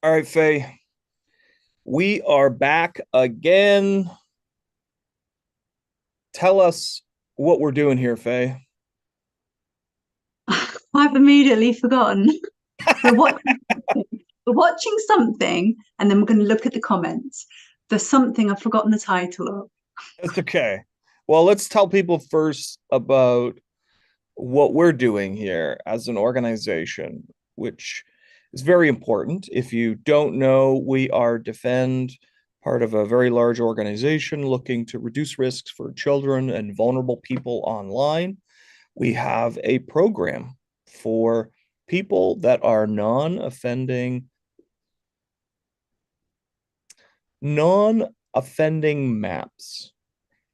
All right, Faye, we are back again. Tell us what we're doing here, Faye. I've immediately forgotten. We're watching, we're watching something, and then we're going to look at the comments. There's something I've forgotten the title of. It's okay. Well, let's tell people first about what we're doing here as an organization, which is very important. If you don't know, we are Defend, part of a very large organization looking to reduce risks for children and vulnerable people online. We have a program for people that are non-offending maps.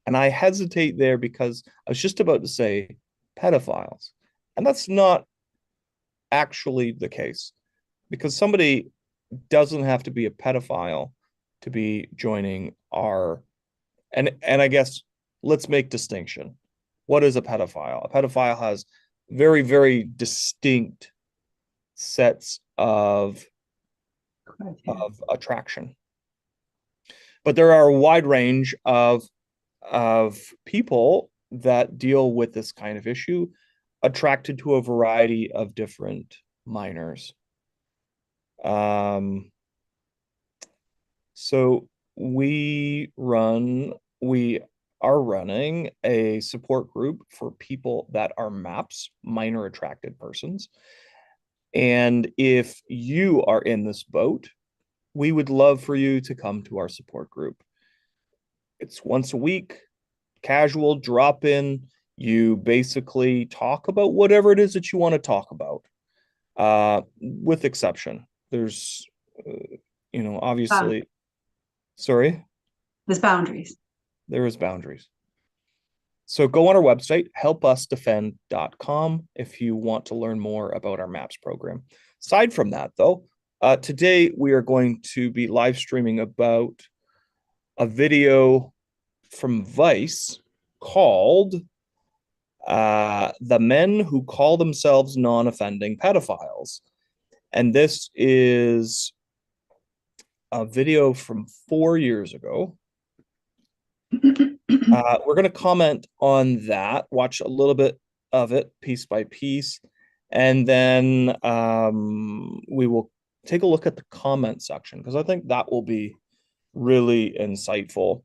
And I hesitate there because I was just about to say pedophiles. And that's not actually the case because somebody doesn't have to be a pedophile to be joining our and I guess let's make distinction. What is a pedophile? A pedophile has very, very distinct sets Criteria. of attraction. But there are a wide range of people that deal with this kind of issue, attracted to a variety of different minors. Um, so we are running a support group for people that are MAPS, minor attracted persons. And if you are in this boat, we would love for you to come to our support group. It's once a week, casual drop in. You basically talk about whatever it is that you want to talk about, with exception. There's, Bound- obviously, sorry, There's boundaries. there is boundaries. So go on our website, HelpUsDefend.com, if you want to learn more about our MAPS program. Aside from that, though, today we are going to be live streaming about a video from Vice called The Men Who Call Themselves Non-Offending Pedophiles. And this is a video from 4 years ago. We're going to comment on that, watch a little bit of it piece by piece, and then we will take a look at the comment section because I think that will be really insightful.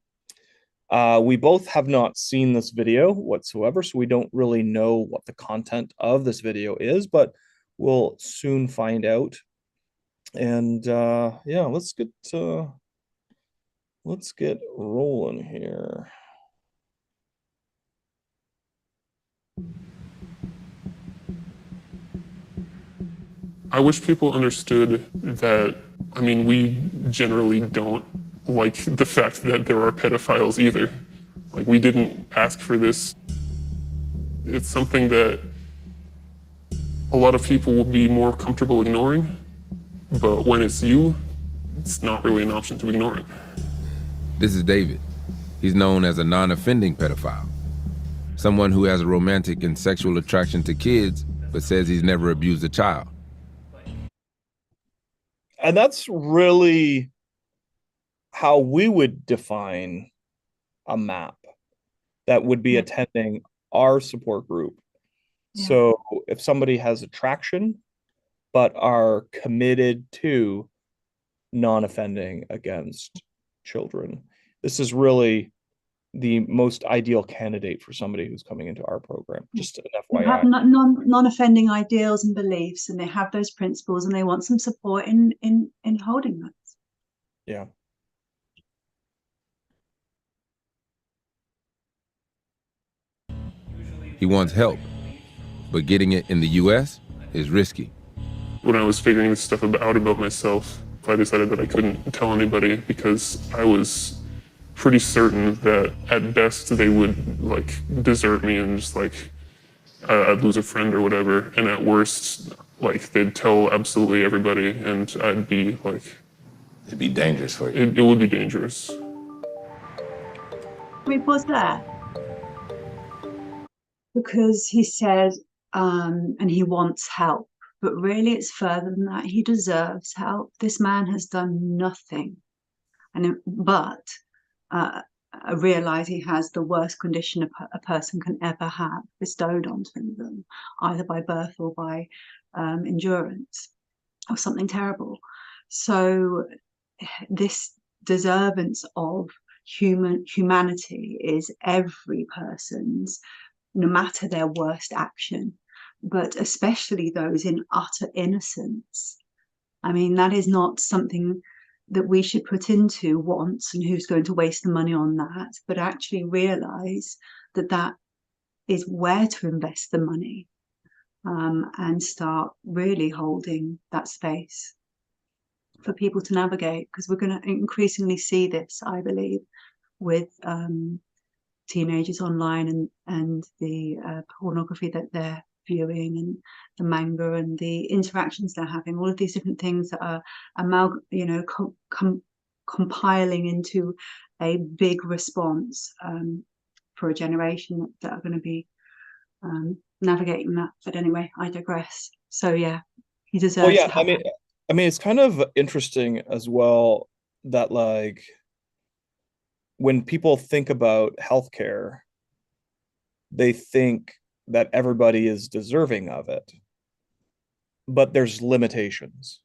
We both have not seen this video whatsoever, so we don't really know what the content of this video is, but we'll soon find out. And yeah, let's get rolling here. I wish people understood that, I mean, we generally don't like the fact that there are pedophiles either. Like, we didn't ask for this. It's something that a lot of people will be more comfortable ignoring, but when it's you, it's not really an option to ignore it. This is David. He's known as a non-offending pedophile. Someone who has a romantic and sexual attraction to kids, but says he's never abused a child. And that's really how we would define a map that would be Yeah. attending our support group. Yeah. So if somebody has attraction but are committed to non-offending against children, this is really the most ideal candidate for somebody who's coming into our program. Just an They have FYI. non-offending ideals and beliefs, and they have those principles, and they want some support in holding those. Yeah. He wants help, but getting it in the US is risky. When I was figuring this stuff out about myself, I decided that I couldn't tell anybody because I was pretty certain that at best they would like desert me and just like I'd lose a friend or whatever, and at worst like they'd tell absolutely everybody and I'd be like, It'd be dangerous for you. it would be dangerous. We pause there because he said, and he wants help. But really, it's further than that. He deserves help. This man has done nothing, but realize he has the worst condition a person can ever have bestowed onto them, either by birth or by endurance or something terrible. So this deservance of humanity is every person's, no matter their worst action, but especially those in utter innocence. I mean, that is not something that we should put into wants and who's going to waste the money on that, but actually realize that that is where to invest the money, and start really holding that space for people to navigate, because we're going to increasingly see this, I believe, with teenagers online and the pornography that they're viewing and the manga and the interactions they're having, all of these different things that are compiling into a big response for a generation that are going to be navigating that. But anyway, I digress. So yeah, he deserves Well, yeah, to have I mean, it's kind of interesting as well that like when people think about healthcare, they think that everybody is deserving of it, but there's limitations.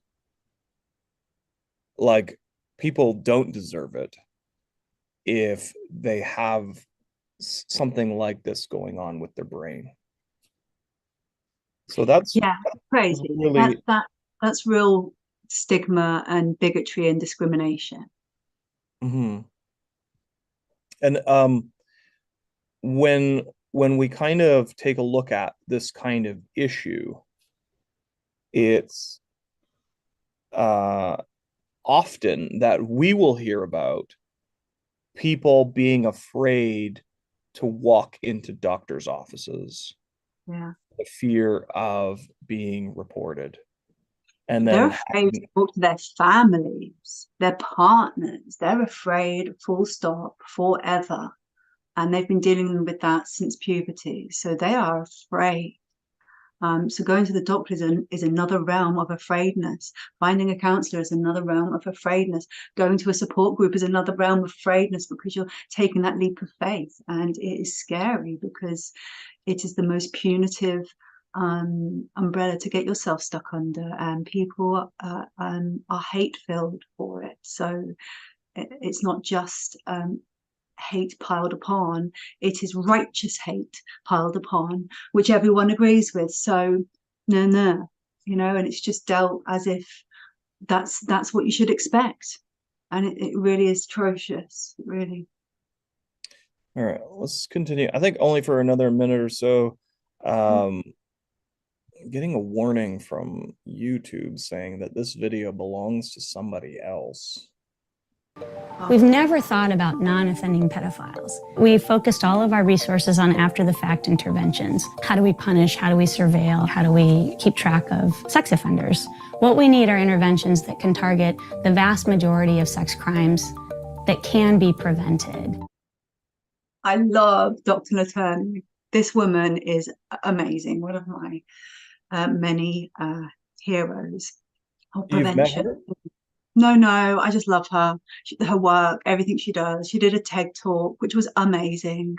Like people don't deserve it if they have something like this going on with their brain. So that's crazy. really That's real stigma and bigotry and discrimination. Mm-hmm. And when we kind of take a look at this kind of issue, it's often that we will hear about people being afraid to walk into doctors' offices. Yeah. The fear of being reported. And They're then afraid to talk to their families, their partners. They're afraid, full stop, forever. And they've been dealing with that since puberty. So they are afraid. So going to the doctor is another realm of afraidness. Finding a counselor is another realm of afraidness. Going to a support group is another realm of afraidness, because you're taking that leap of faith. And it is scary because it is the most punitive umbrella to get yourself stuck under, and people are hate-filled for it. So it's not just hate piled upon, it is righteous hate piled upon, which everyone agrees with. So no, and it's just dealt as if that's what you should expect, and it really is atrocious, really. All right, let's continue. I think only for another minute or so. Getting a warning from YouTube saying that this video belongs to somebody else. We've never thought about non-offending pedophiles. We focused all of our resources on after-the-fact interventions. How do we punish? How do we surveil? How do we keep track of sex offenders? What we need are interventions that can target the vast majority of sex crimes that can be prevented. I love Dr. Laterne. This woman is amazing. One of my many heroes of prevention. You've met her? No, I just love her. Her work, everything she does. She did a TED talk, which was amazing.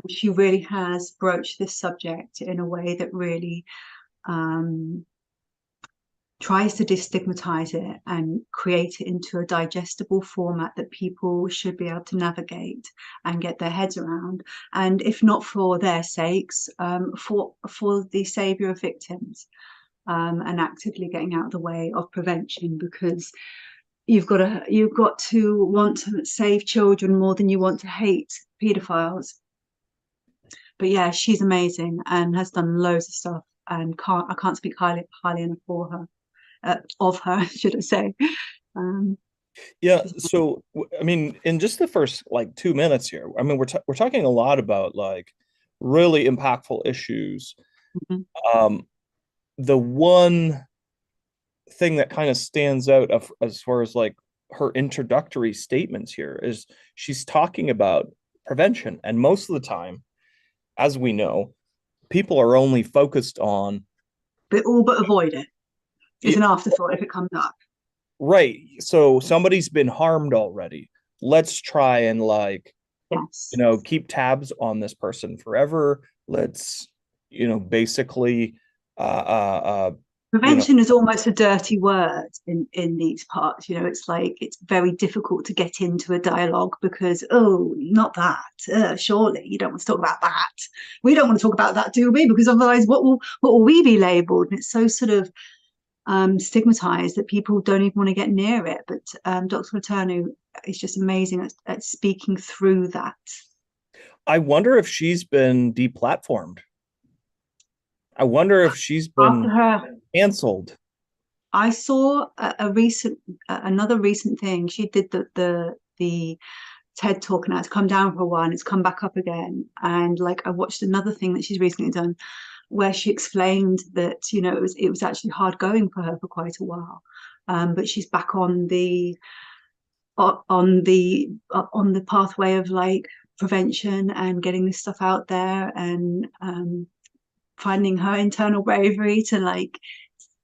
She really has broached this subject in a way that really tries to destigmatize it and create it into a digestible format that people should be able to navigate and get their heads around. And if not for their sakes, for the savior of victims. And actively getting out of the way of prevention, because you've got to want to save children more than you want to hate pedophiles. But yeah, she's amazing and has done loads of stuff, and I can't speak highly enough for her, of her, should I say. Yeah, so I mean, in just the first like 2 minutes here, I mean, we're talking a lot about like really impactful issues. Mm-hmm. The one thing that kind of stands out as far as like her introductory statements here is she's talking about prevention. And most of the time, as we know, people are only focused on but all but avoid it. It's an afterthought if it comes up. Right. So somebody's been harmed already. Let's try and Yes. keep tabs on this person forever. Let's, basically Prevention is almost a dirty word in these parts. It's like it's very difficult to get into a dialogue because, oh, not that. Surely you don't want to talk about that. We don't want to talk about that, do we? Because otherwise, what will we be labelled? And it's so sort of stigmatized that people don't even want to get near it. But Dr. Letourneau is just amazing at speaking through that. I wonder if she's been deplatformed. I wonder if she's been canceled. I saw another recent thing. She did the TED talk, and it's come down for a while and it's come back up again. And I watched another thing that she's recently done where she explained that, it was actually hard going for her for quite a while. But she's back on the pathway of prevention and getting this stuff out there, and finding her internal bravery to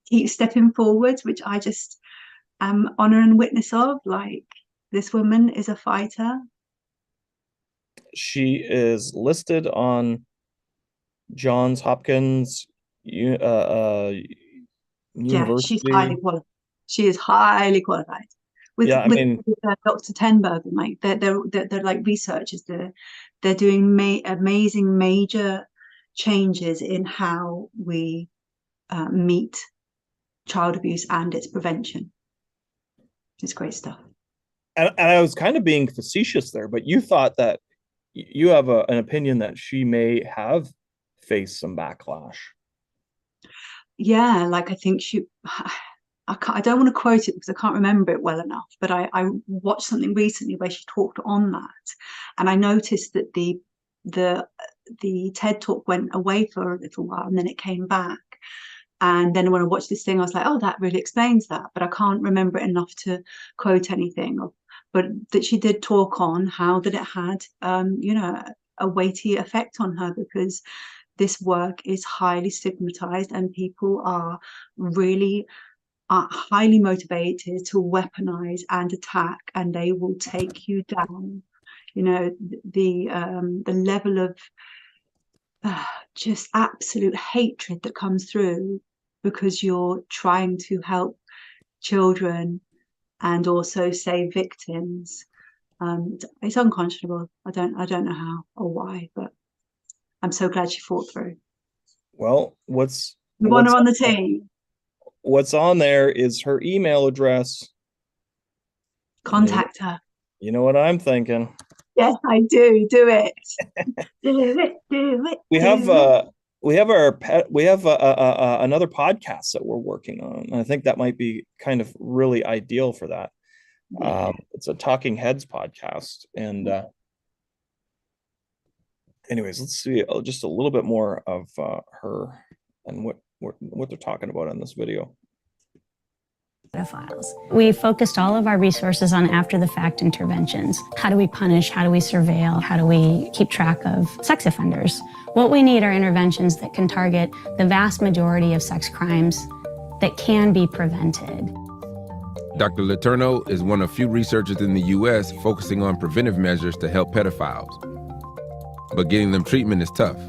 keep stepping forwards, which I just am honor and witness of. This woman is a fighter. She is listed on Johns Hopkins University. Yeah, she's highly qualified. She is highly qualified. With Dr. Tenbergen, they're like researchers. They're doing amazing major changes in how we meet child abuse and its prevention. It's great stuff. And I was kind of being facetious there, but you thought that you have an opinion that she may have faced some backlash. Yeah, I think I don't want to quote it because I can't remember it well enough, but I watched something recently where she talked on that, and I noticed that the TED talk went away for a little while and then it came back. And then when I watched this thing, I was like, oh, that really explains that. But I can't remember it enough to quote anything. But that she did talk on how that it had, a weighty effect on her, because this work is highly stigmatized and people are really highly motivated to weaponize and attack, and they will take you down. The level of just absolute hatred that comes through because you're trying to help children and also save victims. It's unconscionable. I don't know how or why, but I'm so glad she fought through. Well, we want her on the team. What's on there is her email address. Contact her. You know what I'm thinking? Yes, I do. Do it. Do it. We have another podcast that we're working on. I think that might be kind of really ideal for that. Yeah. It's a Talking Heads podcast, and anyways, let's see just a little bit more of her and what they're talking about in this video. Pedophiles. We focused all of our resources on after-the-fact interventions. How do we punish? How do we surveil? How do we keep track of sex offenders? What we need are interventions that can target the vast majority of sex crimes that can be prevented. Dr. Letourneau is one of few researchers in the U.S. focusing on preventive measures to help pedophiles. But getting them treatment is tough.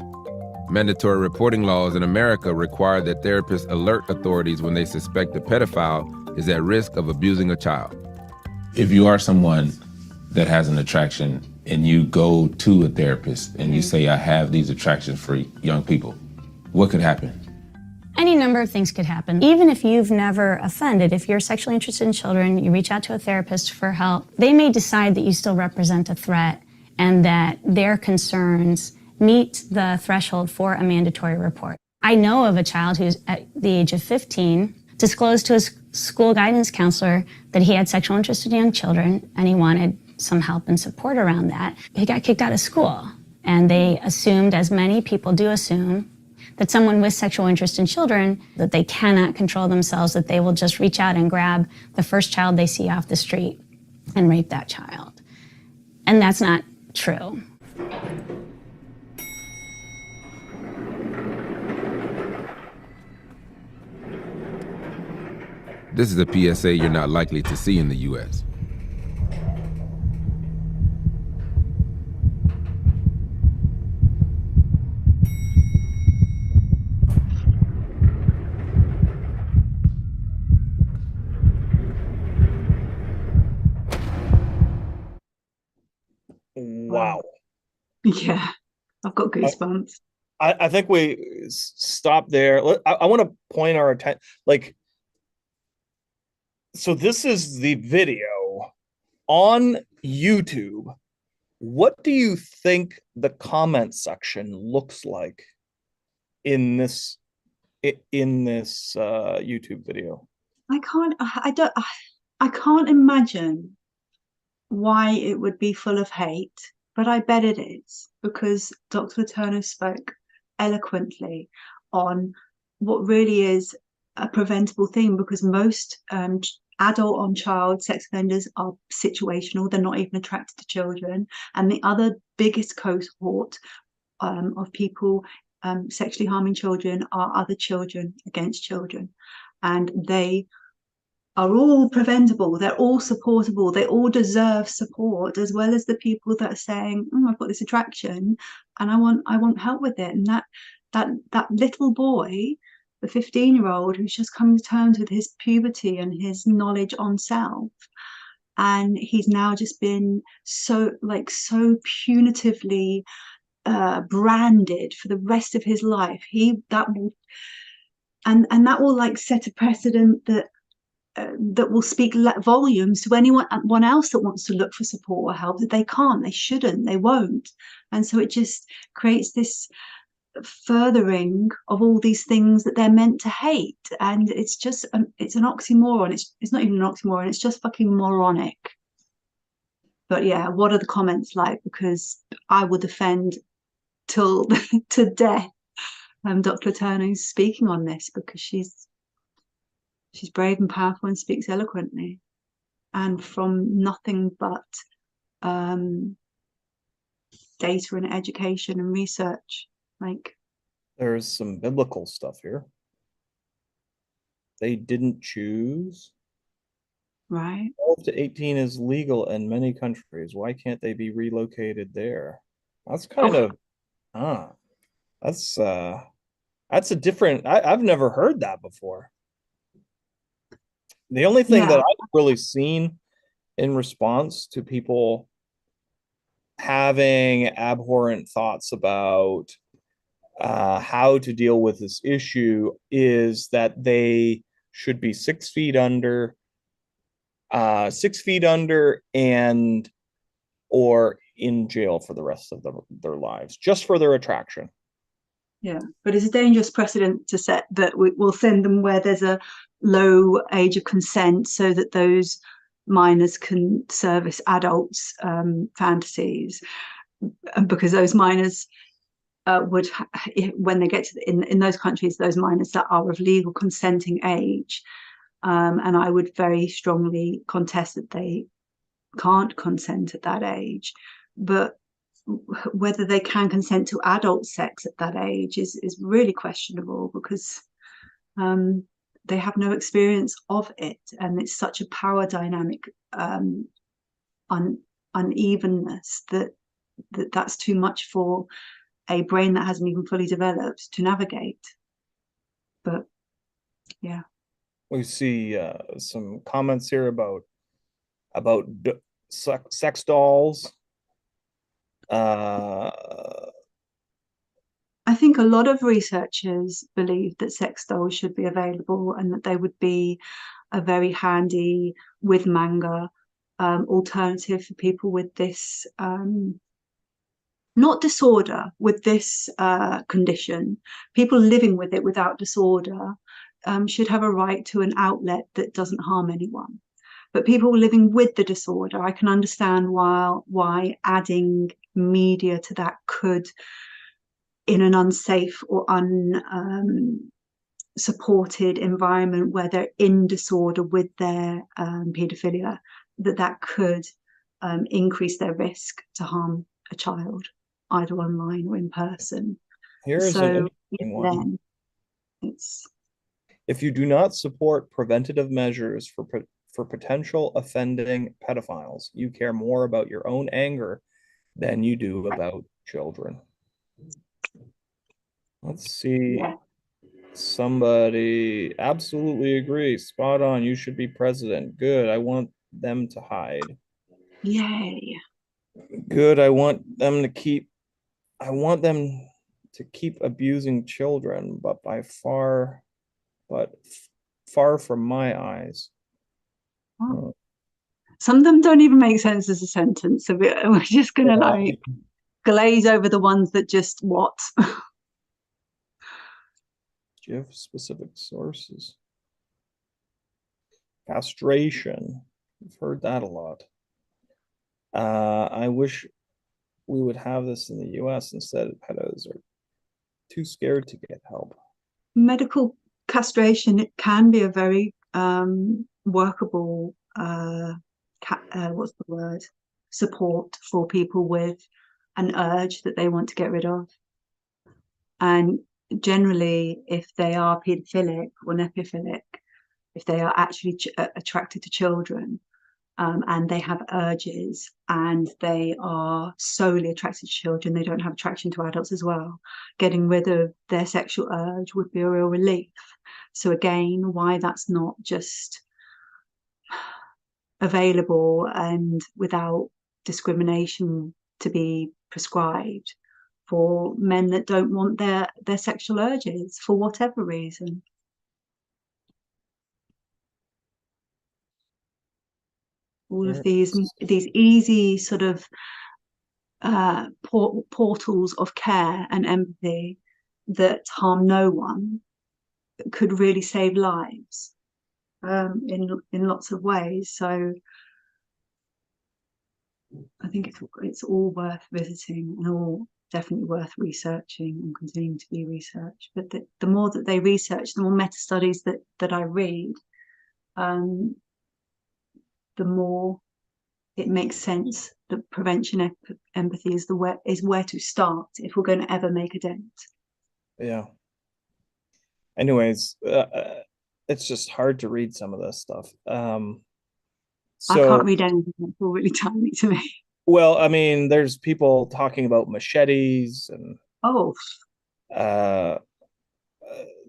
Mandatory reporting laws in America require that therapists alert authorities when they suspect a pedophile is at risk of abusing a child. If you are someone that has an attraction and you go to a therapist and you say, I have these attractions for young people, what could happen? Any number of things could happen. Even if you've never offended, if you're sexually interested in children, you reach out to a therapist for help, they may decide that you still represent a threat and that their concerns meet the threshold for a mandatory report. I know of a child who's at the age of 15 disclosed to his school guidance counselor that he had sexual interest in young children and he wanted some help and support around that. He got kicked out of school, and they assumed, as many people do assume, that someone with sexual interest in children, that they cannot control themselves, that they will just reach out and grab the first child they see off the street and rape that child. And that's not true. This is a PSA you're not likely to see in the US. Wow. Yeah, I've got goosebumps. I think we stop there. I want to point our attention, like, so this is the video on YouTube. What do you think the comment section looks like in this YouTube video? I can't imagine why it would be full of hate, but I bet it is, because Dr. Letourneau spoke eloquently on what really is a preventable thing, because most adult on child sex offenders are situational. They're not even attracted to children. And the other biggest cohort of people sexually harming children are other children against children. And they are all preventable, they're all supportable, they all deserve support, as well as the people that are saying, I've got this attraction and I want help with it. And that little boy, the 15-year-old who's just coming to terms with his puberty and his knowledge on self, and he's now just been so punitively branded for the rest of his life. That will like set a precedent that will speak volumes to anyone else that wants to look for support or help, that they can't, they shouldn't, they won't. And so it just creates this furthering of all these things that they're meant to hate. And it's just it's an oxymoron. It's not even an oxymoron, it's just fucking moronic. But yeah, what are the comments like? Because I will defend till to death Dr. Letourneau's speaking on this, because she's brave and powerful and speaks eloquently, and from nothing but data and education and research. Like, there's some biblical stuff here. They didn't choose. Right. 12 to 18 is legal in many countries. Why can't they be relocated there? That's kind of that's a different, I've never heard that before. The only thing that I've really seen in response to people having abhorrent thoughts about how to deal with this issue is that they should be 6 feet under, and or in jail for the rest of their lives, just for their attraction. Yeah, but it's a dangerous precedent to set that we'll send them where there's a low age of consent, so that those minors can service adults' fantasies, because those minors would, when they get to in those countries, those minors that are of legal consenting age, and I would very strongly contest that they can't consent at that age. But whether they can consent to adult sex at that age is really questionable, because they have no experience of it, and it's such a power dynamic unevenness that's too much for a brain that hasn't even fully developed to navigate. But yeah, we see some comments here about sex dolls. I think a lot of researchers believe that sex dolls should be available, and that they would be a very handy, with manga, alternative for people with this not disorder, with this condition. People living with it without disorder should have a right to an outlet that doesn't harm anyone. But people living with the disorder, I can understand why adding media to that could, in an unsafe or unsupported environment where they're in disorder with their paedophilia, that could increase their risk to harm a child, either online or in person. Here's so an interesting one. If you do not support preventative measures for potential offending pedophiles, you care more about your own anger than you do about children. Let's see. Yeah. Somebody absolutely agree. Spot on. You should be president. Good. I want them to hide. Yay. Good. I want them to keep abusing children, but far from my eyes. Oh. Some of them don't even make sense as a sentence. So we're just gonna like glaze over the ones that just what. Give specific sources. Castration. We've heard that a lot. I wish we would have this in the US instead. Pedos are too scared to get help. Medical castration, it can be a very workable what's the word, support for people with an urge that they want to get rid of. And generally, if they are paedophilic or necrophilic, if they are actually attracted to children, and they have urges and they are solely attracted to children, they don't have attraction to adults as well, getting rid of their sexual urge would be a real relief. So again, why that's not just available and without discrimination to be prescribed for men that don't want their sexual urges for whatever reason. All of these easy sort of portals of care and empathy that harm no one could really save lives in lots of ways. So I think it's all worth visiting and all definitely worth researching and continuing to be researched. But the more that they research, the more meta studies that I read, the more it makes sense that prevention empathy is where to start if we're going to ever make a dent. Yeah. Anyways, it's just hard to read some of this stuff. I can't read anything. It's all really tiny to me. Well, I mean, there's people talking about machetes and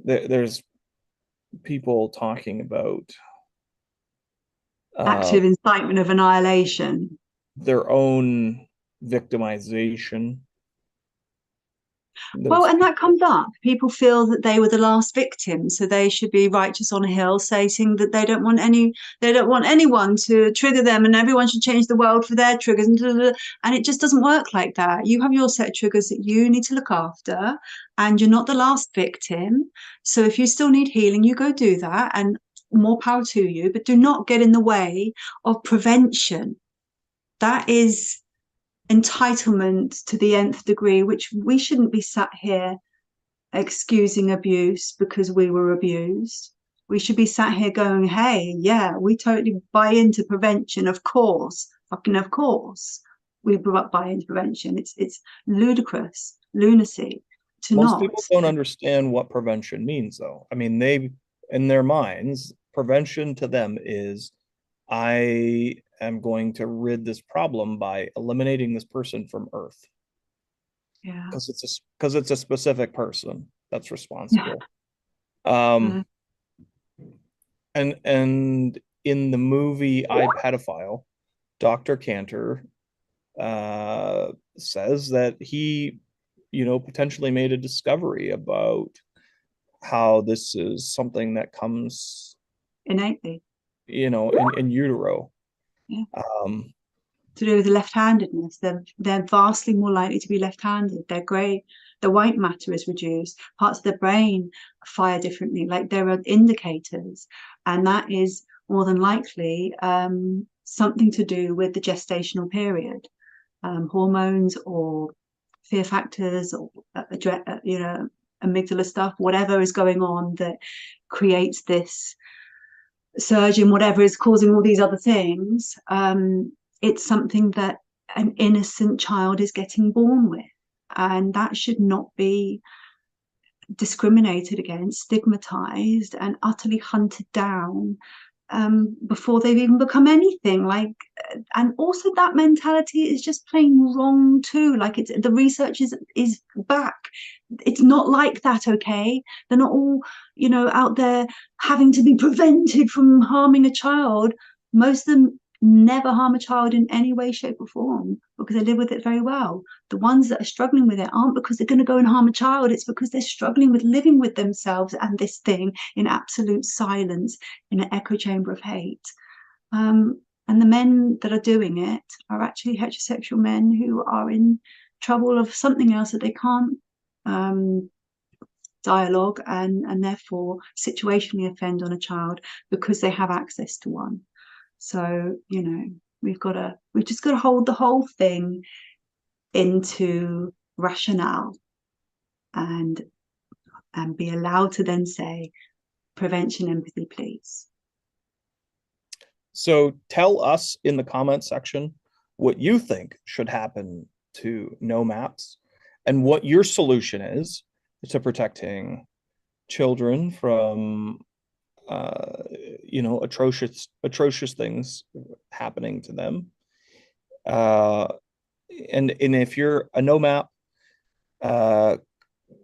there's people talking about active incitement of annihilation, their own victimization. Well, and that comes up. People feel that they were the last victim, so they should be righteous on a hill, stating that they don't want anyone to trigger them, and everyone should change the world for their triggers. And it just doesn't work like that. You have your set triggers that you need to look after, and you're not the last victim. So if you still need healing, you go do that, and more power to you. But do not get in the way of prevention. That is entitlement to the nth degree, which we shouldn't be sat here excusing abuse because we were abused. We should be sat here going, hey, yeah, we totally buy into prevention. Of course, fucking of course, we buy into prevention. It's ludicrous, lunacy to Most not. people don't understand what prevention means, though. I mean, in their minds, prevention to them is, I am going to rid this problem by eliminating this person from Earth. Yeah. Because it's a specific person that's responsible. And in the movie I, Pedophile, Dr. Cantor says that he, potentially made a discovery about how this is something that comes innately, in utero. Yeah. To do with the left-handedness, they're vastly more likely to be left-handed. They're grey. The white matter is reduced. Parts of the brain fire differently. Like there are indicators, and that is more than likely something to do with the gestational period, hormones or fear factors or amygdala stuff, whatever is going on that creates this surge in whatever is causing all these other things. It's something that an innocent child is getting born with, and that should not be discriminated against, stigmatized, and utterly hunted down before they've even become anything. Like, and also that mentality is just plain wrong too. Like, it's the research is back. It's not like that, okay? They're not all, you know, out there having to be prevented from harming a child. Most of them never harm a child in any way, shape, or form because they live with it very well. The ones that are struggling with it aren't because they're going to go and harm a child. It's because they're struggling with living with themselves and this thing in absolute silence, in an echo chamber of hate. And the men that are doing it are actually heterosexual men who are in trouble of something else that they can't dialogue and therefore situationally offend on a child because they have access to one. So, you know, we've just got to hold the whole thing into rationale and be allowed to then say prevention, empathy, please. So tell us in the comment section what you think should happen to NoMAPs and what your solution is to protecting children from atrocious things happening to them. And if you're a NoMAP,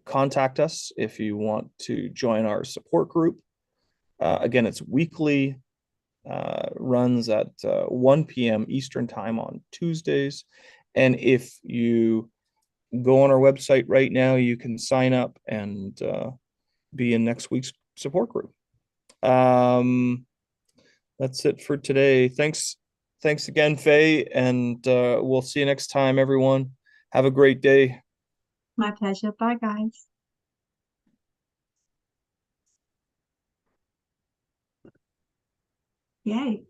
contact us if you want to join our support group. Again, it's weekly, runs at 1 p.m. Eastern time on Tuesdays. And if you go on our website right now, you can sign up and be in next week's support group. That's it for today. Thanks again, Faye, and we'll see you next time, everyone. Have a great day. My pleasure. Bye, guys. Yay.